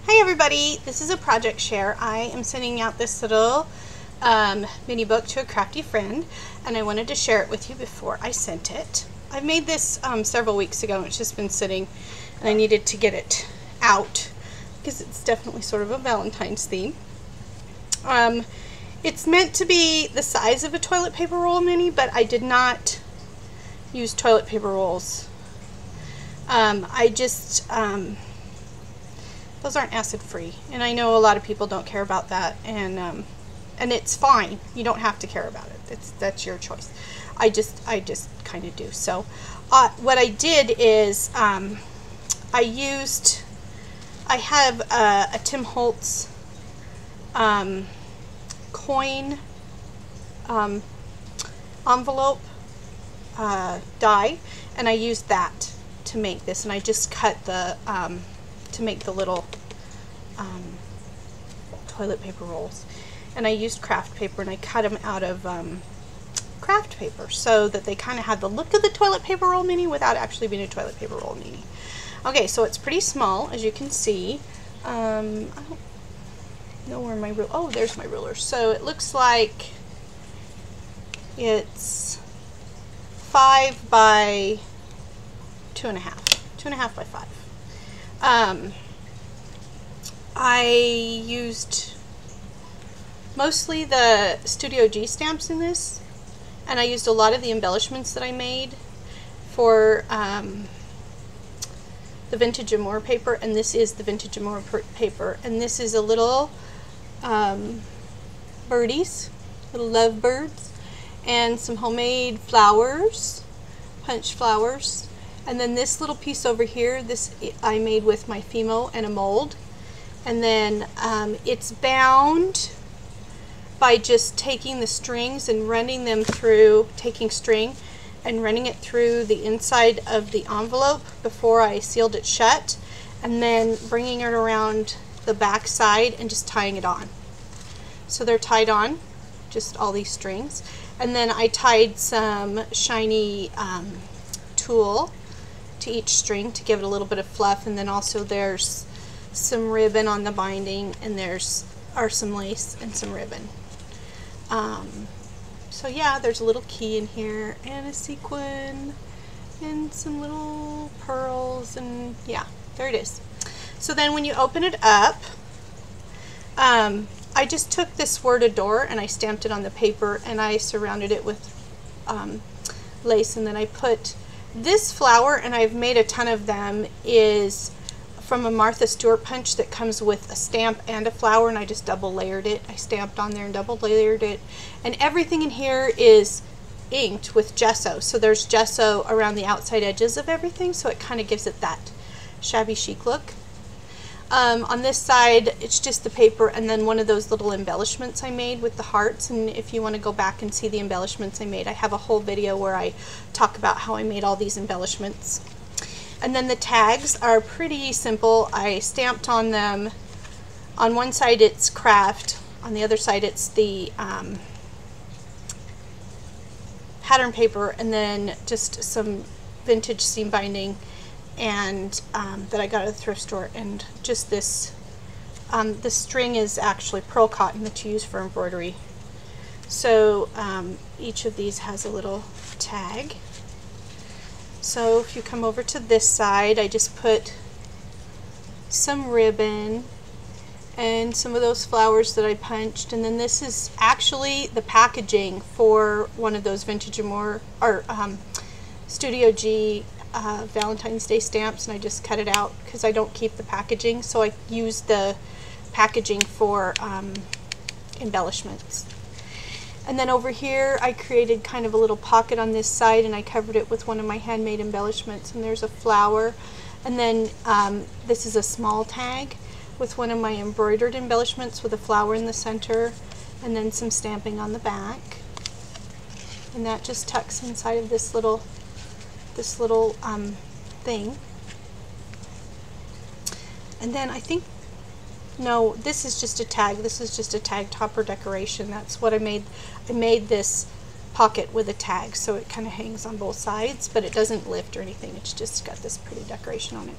Hi everybody, this is a project share. I am sending out this little mini book to a crafty friend, and I wanted to share it with you before I sent it. I made this several weeks ago and it's just been sitting, and I needed to get it out because it's definitely sort of a Valentine's theme. It's meant to be the size of a toilet paper roll mini, but I did not use toilet paper rolls. Those aren't acid free, and I know a lot of people don't care about that, and it's fine. You don't have to care about it. That's your choice. I just kind of do. So what I did is I have a Tim Holtz coin envelope die, and I used that to make this, and I just cut the to make the little toilet paper rolls, and I used craft paper, and I cut them out of craft paper so that they kind of had the look of the toilet paper roll mini without actually being a toilet paper roll mini. Okay, so it's pretty small, as you can see. I don't know where my ruler, oh, there's my ruler. So it looks like it's 5 by 2.5, 2.5 by 5. I used mostly the Studio G stamps in this, and I used a lot of the embellishments that I made for the Vintage Amour paper, and this is the Vintage Amour paper, and this is a little birdies, little love birds, and some homemade flowers, punch flowers. And then this little piece over here, this I made with my Fimo and a mold. And then it's bound by just taking the strings and running them through, taking string and running it through the inside of the envelope before I sealed it shut, and then bringing it around the back side and just tying it on. So they're tied on, just all these strings. And then I tied some shiny tulle to each string to give it a little bit of fluff, and then also there's some ribbon on the binding, and there's some lace and some ribbon. So yeah, there's a little key in here and a sequin and some little pearls, and yeah, there it is. So then when you open it up, I just took this word adore and I stamped it on the paper, and I surrounded it with lace, and then I put this flower, and I've made a ton of them, is from a Martha Stewart punch that comes with a stamp and a flower, and I just double layered it. I stamped on there and double layered it, and everything in here is inked with gesso, so there's gesso around the outside edges of everything, so it kind of gives it that shabby chic look. On this side, it's just the paper, and then one of those little embellishments I made with the hearts, and if you want to go back and see the embellishments I made, I have a whole video where I talk about how I made all these embellishments. And then the tags are pretty simple. I stamped on them. On one side it's craft, on the other side it's the pattern paper, and then just some vintage seam binding and that I got at the thrift store, and just this the string is actually pearl cotton that you use for embroidery. So each of these has a little tag. So if you come over to this side, I just put some ribbon and some of those flowers that I punched, and then this is actually the packaging for one of those Vintage Amour or Studio G Valentine's Day stamps, and I just cut it out because I don't keep the packaging, so I use the packaging for embellishments. And then over here I created kind of a little pocket on this side, and I covered it with one of my handmade embellishments, and there's a flower, and then this is a small tag with one of my embroidered embellishments with a flower in the center, and then some stamping on the back, and that just tucks inside of this little thing. And then I think, no, this is just a tag. This is just a tag topper decoration. That's what I made. I made this pocket with a tag, so it kind of hangs on both sides, but it doesn't lift or anything. It's just got this pretty decoration on it.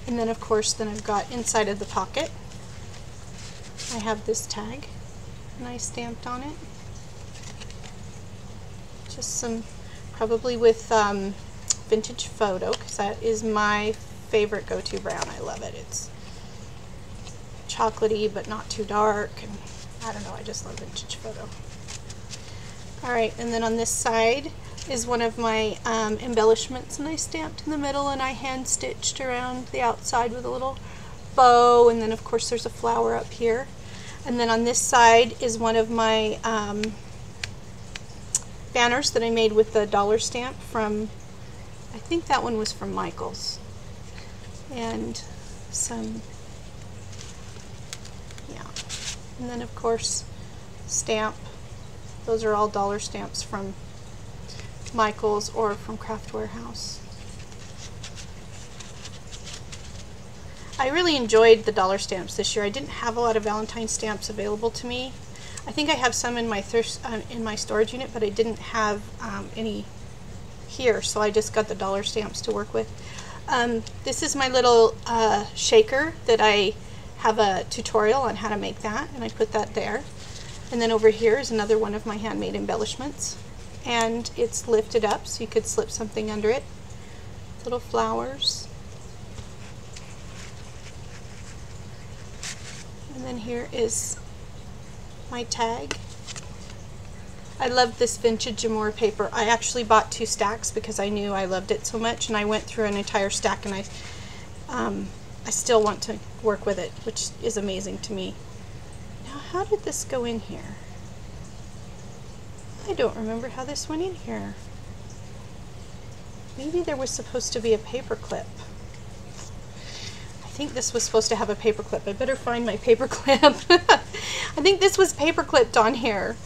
And then of course, then I've got inside of the pocket, I have this tag and I stamped on it. Just some, probably with Vintage Photo, because that is my favorite go-to brown. I love it. It's chocolatey but not too dark, and I don't know, I just love Vintage Photo. Alright, and then on this side is one of my embellishments, and I stamped in the middle and I hand stitched around the outside with a little bow, and then of course there's a flower up here. And then on this side is one of my banners that I made with the dollar stamp from, I think that one was from Michael's. And some, yeah. And then of course stamp. Those are all dollar stamps from Michael's or from Craft Warehouse. I really enjoyed the dollar stamps this year. I didn't have a lot of Valentine stamps available to me. I think I have some in my storage unit, but I didn't have any here, so I just got the dollar stamps to work with. This is my little shaker that I have a tutorial on how to make that, and I put that there. And then over here is another one of my handmade embellishments, and it's lifted up so you could slip something under it. Little flowers. And then here is my tag. I love this Vintage Amour paper. I actually bought 2 stacks because I knew I loved it so much, and I went through an entire stack, and I still want to work with it, which is amazing to me. Now, how did this go in here? I don't remember how this went in here. Maybe there was supposed to be a paper clip. I think this was supposed to have a paper clip. I better find my paper clip. I think this was paper clipped on here.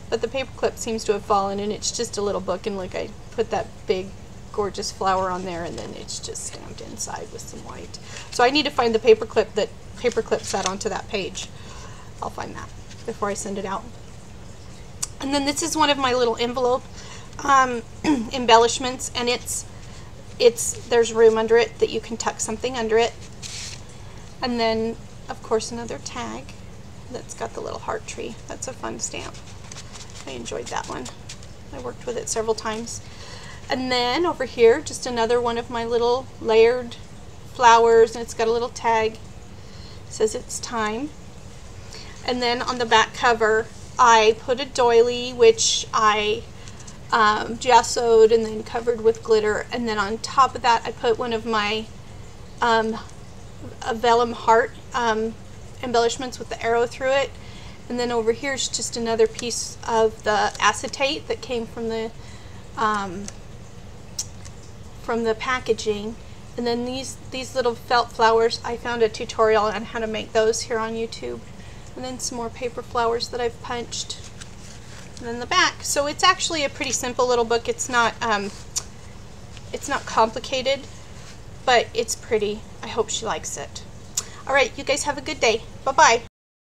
But the paper clip seems to have fallen, and it's just a little book, and like I put that big gorgeous flower on there, and then it's just stamped inside with some white. So I need to find the paper clip that paper clips that onto that page. I'll find that before I send it out. And then this is one of my little envelope embellishments, and there's room under it that you can tuck something under it. And then of course another tag that's got the little heart tree. That's a fun stamp. I enjoyed that one. I worked with it several times. And then over here, just another one of my little layered flowers, and it's got a little tag. It says it's time. And then on the back cover, I put a doily, which I gessoed and then covered with glitter. And then on top of that, I put one of my a vellum heart embellishments with the arrow through it. And then over here is just another piece of the acetate that came from the packaging. And then these little felt flowers, I found a tutorial on how to make those here on YouTube. And then some more paper flowers that I've punched. And then the back. So it's actually a pretty simple little book. It's not complicated, but it's pretty. I hope she likes it. All right, you guys have a good day. Bye-bye.